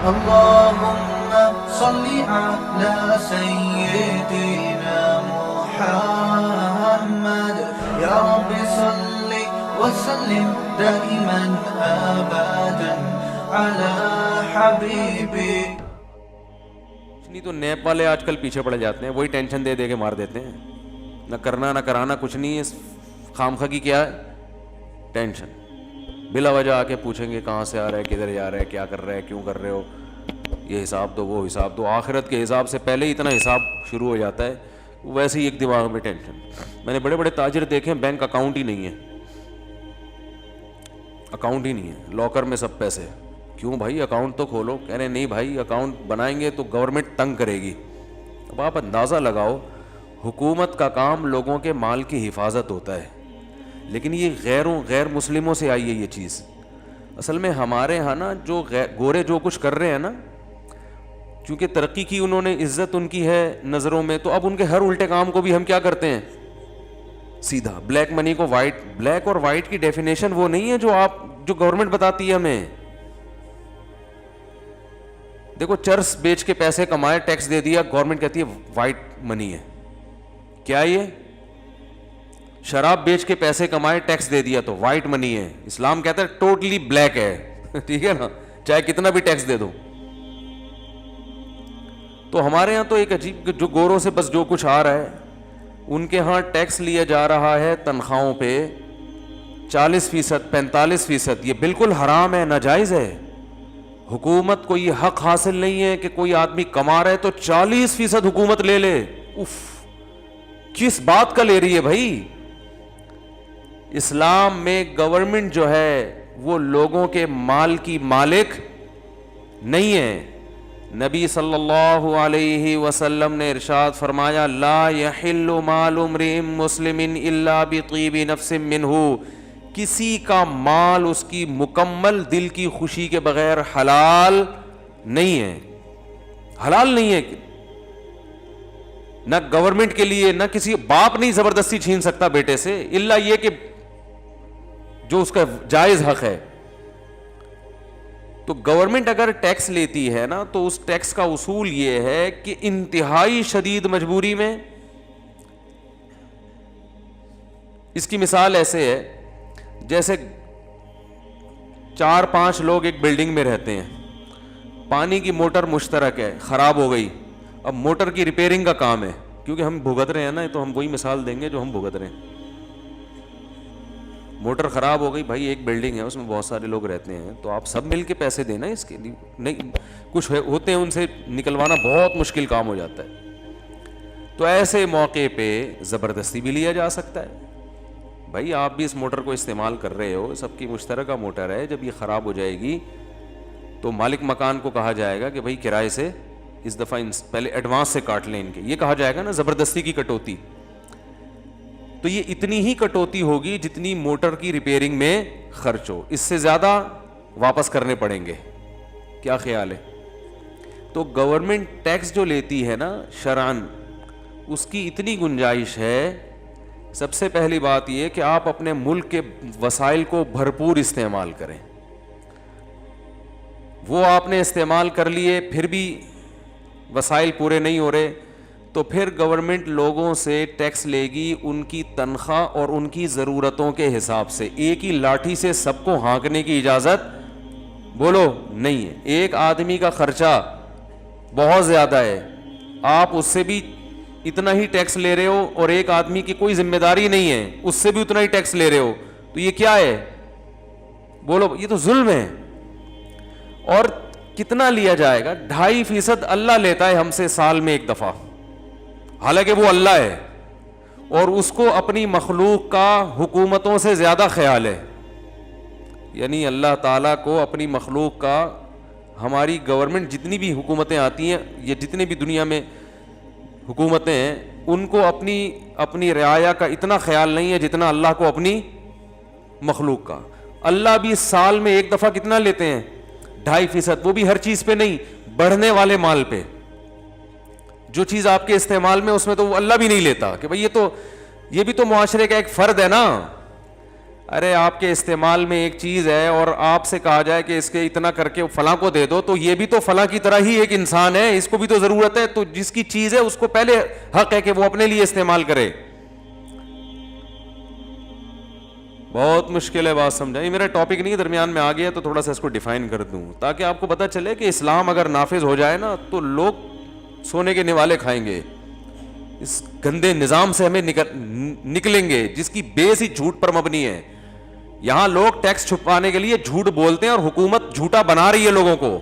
اللهم صل على سيدنا محمد يا رب صل وسلم دائما ابدا على حبيبي. نہیں تو نیب والے آج کل پیچھے پڑ جاتے ہیں, وہی ٹینشن دے دے کے مار دیتے ہیں, نہ کرنا نہ کرانا کچھ نہیں ہے, خامخواہ کی کیا ہے ٹینشن, بلا وجہ آ کے پوچھیں گے کہاں سے آ رہا ہے, کدھر جا رہا ہے, کیا کر رہا ہے, کیوں کر رہے ہو, یہ حساب دو وہ حساب دو. آخرت کے حساب سے پہلے ہی اتنا حساب شروع ہو جاتا ہے, ویسے ہی ایک دماغ میں ٹینشن. میں نے بڑے بڑے تاجر دیکھے ہیں بینک اکاؤنٹ ہی نہیں ہے, اکاؤنٹ ہی نہیں ہے, لاکر میں سب پیسے. کیوں بھائی اکاؤنٹ تو کھولو, کہہ رہے نہیں بھائی اکاؤنٹ بنائیں گے تو گورنمنٹ تنگ کرے گی. اب آپ اندازہ لگاؤ, حکومت کا کام لوگوں کے مال کی حفاظت ہوتا ہے, لیکن یہ غیر مسلموں سے آئی ہے یہ چیز. اصل میں ہمارے ہاں نا جو گورے جو کچھ کر رہے ہیں نا, چونکہ ترقی کی انہوں نے, عزت ان کی ہے نظروں میں, تو اب ان کے ہر الٹے کام کو بھی ہم کیا کرتے ہیں سیدھا. بلیک منی کو وائٹ, بلیک اور وائٹ کی ڈیفینیشن وہ نہیں ہے جو گورنمنٹ بتاتی ہے ہمیں. دیکھو چرس بیچ کے پیسے کمائے, ٹیکس دے دیا, گورنمنٹ کہتی ہے وائٹ منی ہے. کیا یہ شراب بیچ کے پیسے کمائے, ٹیکس دے دیا تو وائٹ منی ہے. اسلام کہتا ہے ٹوٹلی بلیک ہے, ٹھیک ہے نا, چاہے کتنا بھی ٹیکس دے دو. تو ہمارے یہاں تو ایک عجیب, جو گوروں سے بس جو کچھ آ رہا ہے, ان کے ہاں ٹیکس لیا جا رہا ہے تنخواہوں پہ 40%, 45%. یہ بالکل حرام ہے, ناجائز ہے. حکومت کو یہ حق حاصل نہیں ہے کہ کوئی آدمی کما رہا ہے تو 40% حکومت لے لے. اف, کس بات کا لے رہی ہے بھائی؟ اسلام میں گورنمنٹ جو ہے وہ لوگوں کے مال کی مالک نہیں ہے. نبی صلی اللہ علیہ وسلم نے ارشاد فرمایا, لا یحل مال امرئ مسلم الا بطیب نفس منہ, کسی کا مال اس کی مکمل دل کی خوشی کے بغیر حلال نہیں ہے. حلال نہیں ہے, نہ گورنمنٹ کے لیے, نہ کسی باپ نہیں زبردستی چھین سکتا بیٹے سے, الا یہ کہ جو اس کا جائز حق ہے. تو گورنمنٹ اگر ٹیکس لیتی ہے نا, تو اس ٹیکس کا اصول یہ ہے کہ انتہائی شدید مجبوری میں, اس کی مثال ایسے ہے جیسے 4-5 لوگ ایک بلڈنگ میں رہتے ہیں, پانی کی موٹر مشترک ہے, خراب ہو گئی. اب موٹر کی ریپیئرنگ کا کام ہے, کیونکہ ہم بھگت رہے ہیں نا, تو ہم وہی مثال دیں گے جو ہم بھگت رہے ہیں. موٹر خراب ہو گئی بھائی, ایک بلڈنگ ہے اس میں بہت سارے لوگ رہتے ہیں, تو آپ سب مل کے پیسے دینا اس کے لیے. نہیں, کچھ ہوتے ہیں ان سے نکلوانا بہت مشکل کام ہو جاتا ہے. تو ایسے موقع پہ زبردستی بھی لیا جا سکتا ہے. بھائی آپ بھی اس موٹر کو استعمال کر رہے ہو, سب کی مشترکہ موٹر ہے, جب یہ خراب ہو جائے گی تو مالک مکان کو کہا جائے گا کہ بھائی کرائے سے اس دفعہ پہلے ایڈوانس سے کاٹ لیں ان کے, یہ کہا جائے گا نا زبردستی کی کٹوتی. تو یہ اتنی ہی کٹوتی ہوگی جتنی موٹر کی ریپیئرنگ میں خرچ ہو, اس سے زیادہ واپس کرنے پڑیں گے. کیا خیال ہے؟ تو گورنمنٹ ٹیکس جو لیتی ہے نا شرعاً, اس کی اتنی گنجائش ہے. سب سے پہلی بات یہ کہ آپ اپنے ملک کے وسائل کو بھرپور استعمال کریں. وہ آپ نے استعمال کر لیے پھر بھی وسائل پورے نہیں ہو رہے, تو پھر گورنمنٹ لوگوں سے ٹیکس لے گی ان کی تنخواہ اور ان کی ضرورتوں کے حساب سے. ایک ہی لاٹھی سے سب کو ہانکنے کی اجازت بولو نہیں ہے. ایک آدمی کا خرچہ بہت زیادہ ہے, آپ اس سے بھی اتنا ہی ٹیکس لے رہے ہو, اور ایک آدمی کی کوئی ذمہ داری نہیں ہے, اس سے بھی اتنا ہی ٹیکس لے رہے ہو, تو یہ کیا ہے بولو؟ یہ تو ظلم ہے. اور کتنا لیا جائے گا؟ 2.5% اللہ لیتا ہے ہم سے سال میں ایک دفعہ, حالانکہ وہ اللہ ہے, اور اس کو اپنی مخلوق کا حکومتوں سے زیادہ خیال ہے. یعنی اللہ تعالیٰ کو اپنی مخلوق کا, ہماری گورنمنٹ جتنی بھی حکومتیں آتی ہیں, یہ جتنے بھی دنیا میں حکومتیں ہیں, ان کو اپنی رعایا کا اتنا خیال نہیں ہے جتنا اللہ کو اپنی مخلوق کا. اللہ بھی سال میں ایک دفعہ کتنا لیتے ہیں؟ 2.5%. وہ بھی ہر چیز پہ نہیں, بڑھنے والے مال پہ. جو چیز آپ کے استعمال میں, اس میں تو وہ اللہ بھی نہیں لیتا کہ بھئی یہ بھی تو معاشرے کا ایک فرد ہے نا. ارے آپ کے استعمال میں ایک چیز ہے اور آپ سے کہا جائے کہ اس کے اتنا کر کے فلاں کو دے دو, تو یہ بھی تو فلاں کی طرح ہی ایک انسان ہے, اس کو بھی تو ضرورت ہے, تو جس کی چیز ہے اس کو پہلے حق ہے کہ وہ اپنے لیے استعمال کرے. بہت مشکل ہے بات سمجھائیں, میرا ٹاپک نہیں, درمیان میں آ گیا تو تھوڑا سا اس کو ڈیفائن کر دوں تاکہ آپ کو پتہ چلے کہ اسلام اگر نافذ ہو جائے نا تو لوگ سونے کے نوالے کھائیں گے, اس گندے نظام سے ہمیں نکلیں گے جس کی بیس ہی جھوٹ پر مبنی ہے. یہاں لوگ ٹیکس چھپانے کے لیے جھوٹ بولتے ہیں اور حکومت جھوٹا بنا رہی ہے لوگوں کو.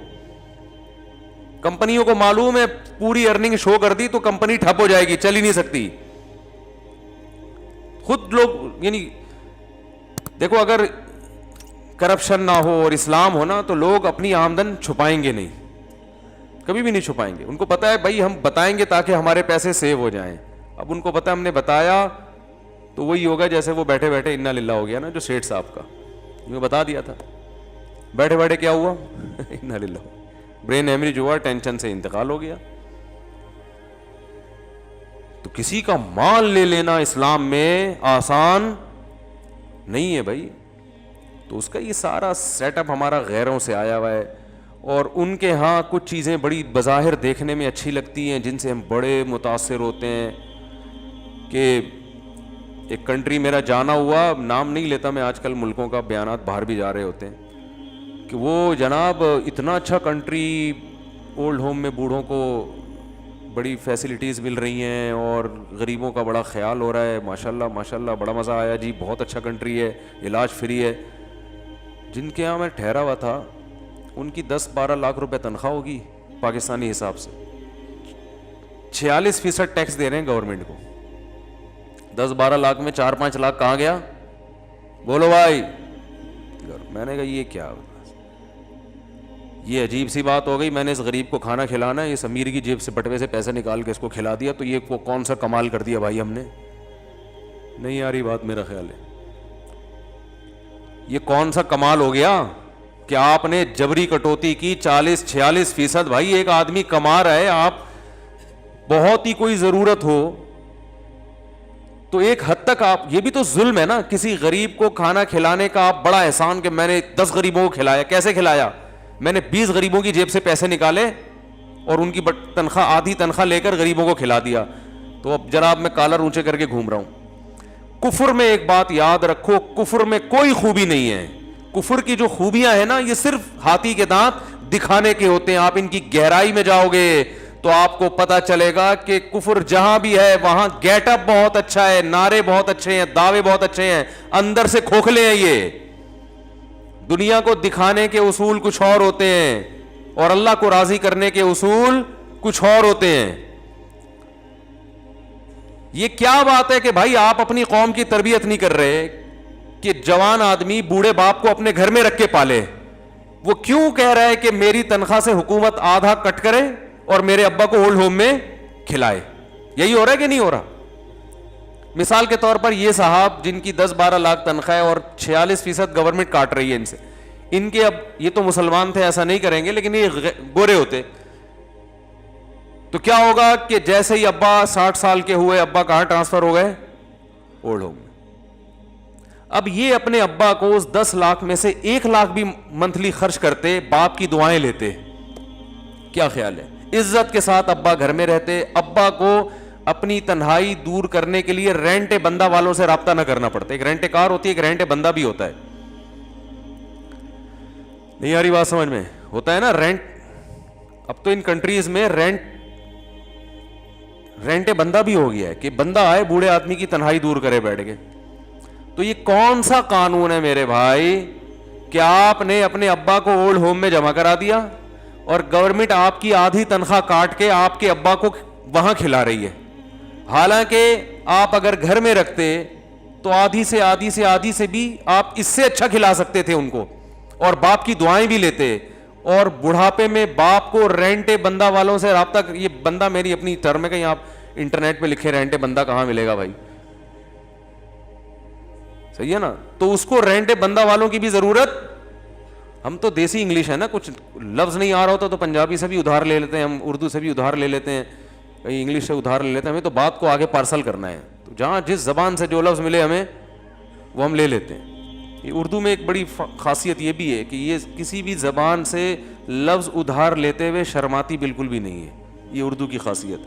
کمپنیوں کو معلوم ہے پوری ارننگ شو کر دی تو کمپنی ٹھپ ہو جائے گی, چل ہی نہیں سکتی. خود لوگ یعنی دیکھو, اگر کرپشن نہ ہو اور اسلام ہو نا تو لوگ اپنی آمدن چھپائیں گے نہیں, کبھی بھی نہیں چھپائیں گے. ان کو پتا ہے بھائی ہم بتائیں گے تاکہ ہمارے پیسے سیو ہو جائیں. اب ان کو پتا ہے ہم نے بتایا تو وہی ہوگا جیسے وہ بیٹھے بیٹھے انا للہ ہو گیا نا, جو سیٹھ صاحب کا میں بتا دیا تھا, بیٹھے بیٹھے کیا ہوا انا للہ, برین ہیمریج ہوا, ٹینشن سے انتقال ہو گیا. تو کسی کا مال لے لینا اسلام میں آسان نہیں ہے بھائی. تو اس کا یہ سارا سیٹ اپ ہمارا غیروں سے آیا ہوا ہے, اور ان کے ہاں کچھ چیزیں بڑی بظاہر دیکھنے میں اچھی لگتی ہیں جن سے ہم بڑے متاثر ہوتے ہیں. کہ ایک کنٹری میرا جانا ہوا, نام نہیں لیتا میں, آج کل ملکوں کا بیانات باہر بھی جا رہے ہوتے ہیں, کہ وہ جناب اتنا اچھا کنٹری, اولڈ ہوم میں بوڑھوں کو بڑی فیسلٹیز مل رہی ہیں اور غریبوں کا بڑا خیال ہو رہا ہے, ماشاءاللہ ماشاءاللہ بڑا مزہ آیا جی, بہت اچھا کنٹری ہے, علاج فری ہے. جن کے یہاں میں ٹھہرا ہوا تھا ان کی 10-12 لاکھ روپے تنخواہ ہوگی پاکستانی حساب سے, 46% ٹیکس دے رہے ہیں گورنمنٹ کو. 10-12 لاکھ میں 4-5 لاکھ کہاں گیا بولو بھائی. میں نے کہا یہ کیا, یہ عجیب سی بات ہو گئی. میں نے اس غریب کو کھانا کھلانا ہے, اس امیر کی جیب سے بٹوے سے پیسے نکال کے اس کو کھلا دیا, تو یہ کون سا کمال کر دیا بھائی ہم نے. نہیں آ رہی بات, میرا خیال ہے یہ کون سا کمال ہو گیا کہ آپ نے جبری کٹوتی کی 40-46%. بھائی ایک آدمی کما رہا ہے, آپ بہت ہی کوئی ضرورت ہو تو ایک حد تک آپ, یہ بھی تو ظلم ہے نا, کسی غریب کو کھانا کھلانے کا آپ بڑا احسان کہ میں نے 10 غریبوں کو کھلایا. کیسے کھلایا؟ میں نے 20 غریبوں کی جیب سے پیسے نکالے اور ان کی تنخواہ, آدھی تنخواہ لے کر غریبوں کو کھلا دیا. تو اب جناب میں کالر اونچے کر کے گھوم رہا ہوں. کفر میں ایک بات یاد رکھو, کفر میں کوئی خوبی نہیں ہے. کفر کی جو خوبیاں ہیں نا یہ صرف ہاتھی کے دانت دکھانے کے ہوتے ہیں. آپ ان کی گہرائی میں جاؤ گے تو آپ کو پتا چلے گا کہ کفر جہاں بھی ہے وہاں گیٹ اپ بہت اچھا ہے, نعرے بہت اچھے ہیں, دعوے بہت اچھے ہیں, اندر سے کھوکھلے ہیں. یہ دنیا کو دکھانے کے اصول کچھ اور ہوتے ہیں اور اللہ کو راضی کرنے کے اصول کچھ اور ہوتے ہیں. یہ کیا بات ہے کہ بھائی آپ اپنی قوم کی تربیت نہیں کر رہے کہ جوان آدمی بوڑھے باپ کو اپنے گھر میں رکھ کے پالے. وہ کیوں کہہ رہا ہے کہ میری تنخواہ سے حکومت آدھا کٹ کرے اور میرے ابا کو اولڈ ہوم میں کھلائے؟ یہی ہو رہا ہے کہ نہیں ہو رہا؟ مثال کے طور پر یہ صاحب جن کی 10-12 لاکھ تنخواہ ہے اور 46% گورنمنٹ کاٹ رہی ہے ان سے, ان کے اب یہ تو مسلمان تھے ایسا نہیں کریں گے, لیکن یہ گورے ہوتے تو کیا ہوگا کہ جیسے ہی ابا 60 سال کے ہوئے, ابا کہاں ٹرانسفر ہو گئے؟ اولڈ ہوم میں. اب یہ اپنے ابا کو اس 10 لاکھ میں سے 1 لاکھ بھی منتھلی خرچ کرتے, باپ کی دعائیں لیتے. کیا خیال ہے؟ عزت کے ساتھ ابا گھر میں رہتے, ابا کو اپنی تنہائی دور کرنے کے لیے رینٹ بندہ والوں سے رابطہ نہ کرنا پڑتا. ایک رینٹ کار ہوتی ہے, ایک رینٹ بندہ بھی ہوتا ہے. نہیں آ رہی بات سمجھ میں؟ ہوتا ہے نا رینٹ. اب تو ان کنٹریز میں رینٹ بندہ بھی ہو گیا ہے کہ بندہ آئے بوڑھے آدمی کی تنہائی دور کرے بیٹھ کے. تو یہ کون سا قانون ہے میرے بھائی کہ آپ نے اپنے ابا کو اولڈ ہوم میں جمع کرا دیا اور گورنمنٹ آپ کی آدھی تنخواہ کاٹ کے آپ کے ابا کو وہاں کھلا رہی ہے, حالانکہ آپ اگر گھر میں رکھتے تو آدھی سے بھی آپ اس سے اچھا کھلا سکتے تھے ان کو, اور باپ کی دعائیں بھی لیتے. اور بڑھاپے میں باپ کو رینٹ بندہ والوں سے رابطہ, یہ بندہ میری اپنی ٹرم ہے, کہیں آپ انٹرنیٹ پہ لکھے رینٹ بندہ کہاں ملے گا بھائی, صحیح ہے نا؟ تو اس کو رینٹ بندہ والوں کی بھی ضرورت. ہم تو دیسی انگلش ہے نا, کچھ لفظ نہیں آ رہا ہوتا تو پنجابی سے بھی ادھار لے لیتے ہیں, ہم اردو سے بھی ادھار لے لیتے ہیں, کہیں انگلش سے ادھار لے لیتے ہیں. ہمیں تو بات کو آگے پارسل کرنا ہے, تو جہاں جس زبان سے جو لفظ ملے ہمیں وہ ہم لے لیتے ہیں. یہ اردو میں ایک بڑی خاصیت یہ بھی ہے کہ یہ کسی بھی زبان سے لفظ ادھار لیتے ہوئے شرماتی بالکل بھی نہیں ہے، یہ اردو کی خاصیت،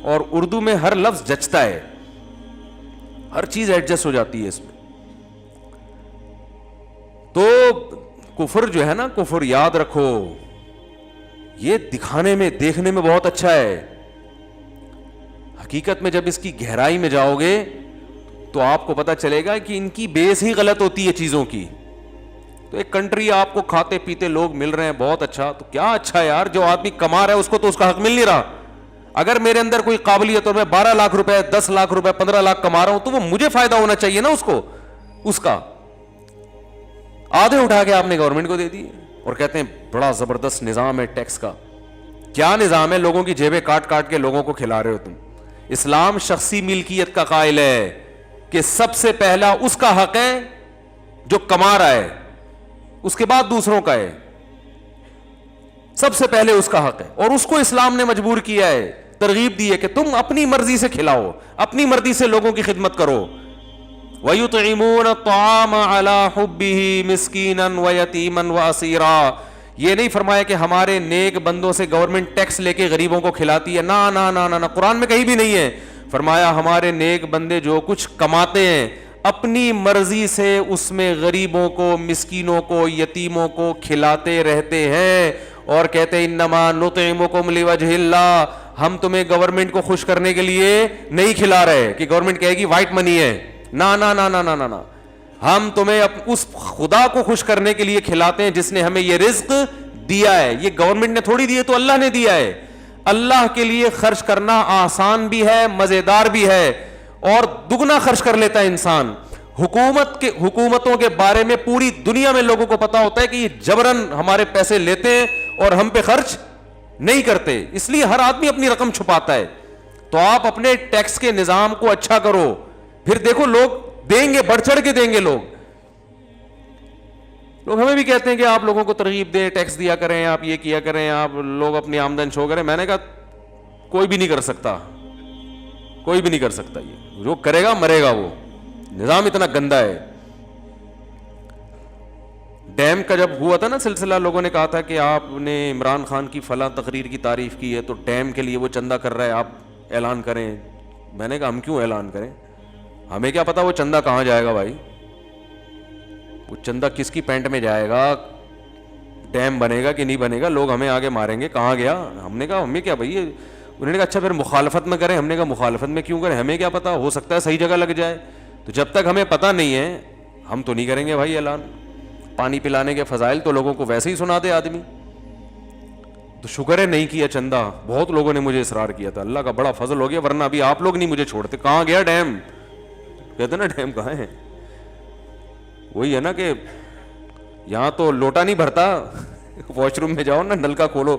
اور اردو میں ہر لفظ جچتا ہے، ہر چیز ایڈجسٹ ہو جاتی ہے اس میں. تو کفر جو ہے نا، کفر یاد رکھو یہ دکھانے میں دیکھنے میں بہت اچھا ہے، حقیقت میں جب اس کی گہرائی میں جاؤ گے تو آپ کو پتا چلے گا کہ ان کی بیس ہی غلط ہوتی ہے چیزوں کی. تو ایک کنٹری آپ کو کھاتے پیتے لوگ مل رہے ہیں، بہت اچھا، تو کیا اچھا یار، جو آدمی کما رہا ہے اس کو تو اس کا حق مل نہیں رہا. اگر میرے اندر کوئی قابلیت اور میں 12 لاکھ روپے 10 لاکھ روپے 15 لاکھ کما رہا ہوں تو وہ مجھے فائدہ ہونا چاہیے نا، اس کو، اس کا. آدھے اٹھا کے آپ نے گورنمنٹ کو دے دی اور کہتے ہیں بڑا زبردست نظام ہے ٹیکس کا. کیا نظام ہے؟ لوگوں کی جیبیں کاٹ کاٹ کے لوگوں کو کھلا رہے ہو تم. اسلام شخصی ملکیت کا قائل ہے کہ سب سے پہلا اس کا حق ہے جو کما رہا ہے، اس کے بعد دوسروں کا ہے، سب سے پہلے اس کا حق ہے. اور اس کو اسلام نے مجبور کیا ہے، ترغیب دی ہے کہ تم اپنی مرضی سے کھلاؤ، اپنی مرضی سے لوگوں کی خدمت کرو. وَيُطْعِمُونَ الطَّعَامَ عَلَى حُبِّهِ مِسْكِينًا وَيَتِيمًا وَأَسِيرًا. یہ نہیں فرمایا کہ ہمارے نیک بندوں سے گورنمنٹ ٹیکس لے کے غریبوں کو کھلاتی ہے، نہ نہ نہ نہ، قرآن میں کہیں بھی نہیں ہے. فرمایا ہمارے نیک بندے جو کچھ کماتے ہیں اپنی مرضی سے اس میں غریبوں کو، مسکینوں کو، یتیموں کو کھلاتے رہتے ہیں، اور کہتے ہیں انما نطعمکم لوجہ اللہ، ہم تمہیں گورنمنٹ کو خوش کرنے کے لیے نہیں کھلا رہے کہ گورنمنٹ کہے گی وائٹ منی ہے، نہ نہ نہ نہ نہ نہ، ہم تمہیں اس خدا کو خوش کرنے کے لیے کھلاتے ہیں جس نے ہمیں یہ رزق دیا ہے. یہ گورنمنٹ نے تھوڑی دی ہے، تو اللہ نے دیا ہے. اللہ کے لیے خرچ کرنا آسان بھی ہے، مزیدار بھی ہے، اور دگنا خرچ کر لیتا ہے انسان. حکومتوں کے بارے میں پوری دنیا میں لوگوں کو پتا ہوتا ہے کہ یہ جبرن ہمارے پیسے لیتے ہیں اور ہم پہ خرچ نہیں کرتے، اس لیے ہر آدمی اپنی رقم چھپاتا ہے. تو آپ اپنے ٹیکس کے نظام کو اچھا کرو، پھر دیکھو لوگ دیں گے، بڑھ چڑھ کے دیں گے. لوگ ہمیں بھی کہتے ہیں کہ آپ لوگوں کو ترغیب دیں، ٹیکس دیا کریں، آپ یہ کیا کریں، آپ لوگ اپنی آمدن شو کریں. میں نے کہا کوئی بھی نہیں کر سکتا، کوئی بھی نہیں کر سکتا. یہ جو کرے گا مرے گا. وہ نظام اتنا گندا ہے. ڈیم کا جب ہوا تھا نا سلسلہ، لوگوں نے کہا تھا کہ آپ نے عمران خان کی فلاں تقریر کی تعریف کی ہے تو ڈیم کے لیے وہ چندہ کر رہا ہے، آپ اعلان کریں. میں نے کہا ہم کیوں اعلان کریں، ہمیں کیا پتا وہ چندہ کہاں جائے گا بھائی، وہ چندہ کس کی پینٹ میں جائے گا، ڈیم بنے گا کہ نہیں بنے گا، لوگ ہمیں آگے ماریں گے کہاں گیا. ہم نے کہا ہمیں کیا بھائی. انہوں نے کہا اچھا پھر مخالفت میں کریں. ہم نے کہا مخالفت میں کیوں کریں، ہمیں کیا پتا، ہو سکتا ہے صحیح جگہ لگ جائے. تو جب تک ہمیں پتہ نہیں ہے ہم تو نہیں کریں گے بھائی اعلان. پانی پلانے کے فضائل تو لوگوں کو ویسے ہی سنا دے آدمی. تو شکر ہے نہیں کیا چندہ. بہت لوگوں نے مجھے اصرار کیا تھا، اللہ کا بڑا فضل ہو گیا، ورنہ ابھی آپ لوگ نہیں مجھے چھوڑتے. کہاں گیا ڈیم، کہتے نا ڈیم کہاں ہے. وہی ہے نا کہ یہاں تو لوٹا نہیں بھرتا، واش روم میں جاؤ نا، نل کا کھولو،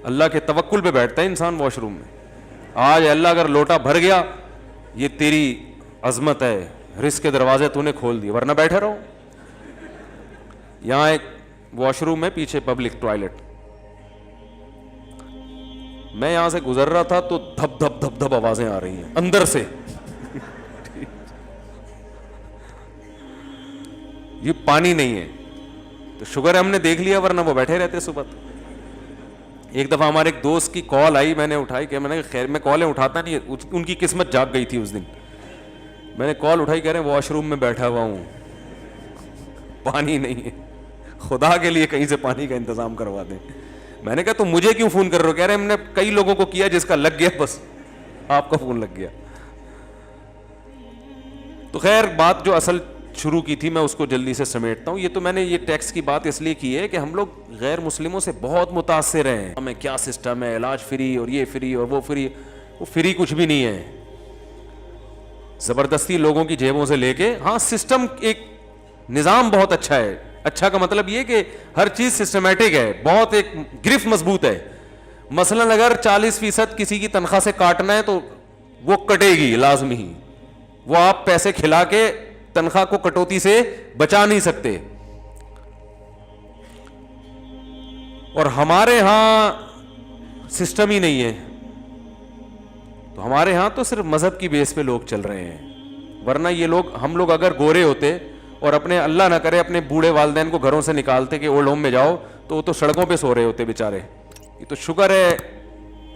اللہ کے توکل پہ بیٹھتا ہے انسان واش روم میں. آج اللہ اگر لوٹا بھر گیا یہ تیری عظمت ہے، رزق کے دروازے تو نے کھول دیے، ورنہ بیٹھے رہو. یہاں ایک واش روم ہے پیچھے پبلک ٹوائلٹ، میں یہاں سے گزر رہا تھا تو دھپ دھپ دھپ دھپ آوازیں آ رہی ہیں اندر سے. یہ پانی نہیں ہے تو شکر ہے ہم نے دیکھ لیا، ورنہ وہ بیٹھے رہتے صبح. ایک دفعہ ہمارے ایک دوست کی کال آئی، میں نے اٹھائی کہ میں نے خیر میں کالیں اٹھاتا نہیں، ان کی قسمت جاگ گئی تھی اس دن. میں نے کال اٹھائی، کہہ رہے ہیں واش روم میں بیٹھا ہوا ہوں، پانی نہیں ہے، خدا کے لیے کہیں سے پانی کا انتظام کروا دیں. میں نے کہا تو مجھے کیوں فون کر رہے ہو؟ کہہ رہے ہم نے کئی لوگوں کو کیا، جس کا لگ گیا بس آپ کا فون لگ گیا. تو خیر بات جو اصل شروع کی تھی میں اس کو جلدی سے سمیٹتا ہوں. یہ تو میں نے یہ ٹیکس کی بات اس لیے کی ہے کہ ہم لوگ غیر مسلموں سے بہت متاثر ہیں. ہمیں کیا سسٹم ہے، علاج فری اور یہ فری اور وہ فری. وہ فری کچھ بھی نہیں ہے، زبردستی لوگوں کی جیبوں سے لے کے. ہاں سسٹم ایک نظام بہت اچھا ہے. اچھا کا مطلب یہ کہ ہر چیز سسٹمیٹک ہے، بہت ایک گرفت مضبوط ہے. مثلا اگر 40% کسی کی تنخواہ سے کاٹنا ہے تو وہ کٹے گی لازمی ہی. وہ آپ پیسے کھلا کے تنخواہ کو کٹوتی سے بچا نہیں سکتے. اور ہمارے ہاں سسٹم ہی نہیں ہے. تو ہمارے ہاں تو صرف مذہب کی بیس پہ لوگ چل رہے ہیں، ورنہ یہ لوگ، ہم لوگ اگر گورے ہوتے اور اپنے اللہ نہ کرے اپنے بوڑھے والدین کو گھروں سے نکالتے کہ اولڈ ہوم میں جاؤ, تو وہ تو سڑکوں پہ سو رہے ہوتے بیچارے. یہ تو شکر ہے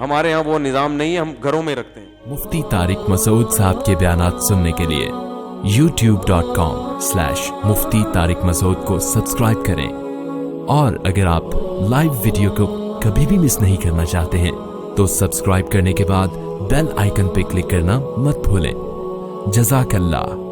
ہمارے ہاں وہ نظام نہیں ہے, ہم گھروں میں رکھتے ہیں. مفتی طارق مسعود صاحب کے بیانات سننے کے لیے youtube.com/مفتی طارق مسعود کو سبسکرائب کریں, اور اگر آپ لائیو ویڈیو کو کبھی بھی مس نہیں کرنا چاہتے ہیں تو سبسکرائب کرنے کے بعد بیل آئیکن پہ کلک کرنا مت بھولیں. جزاک اللہ.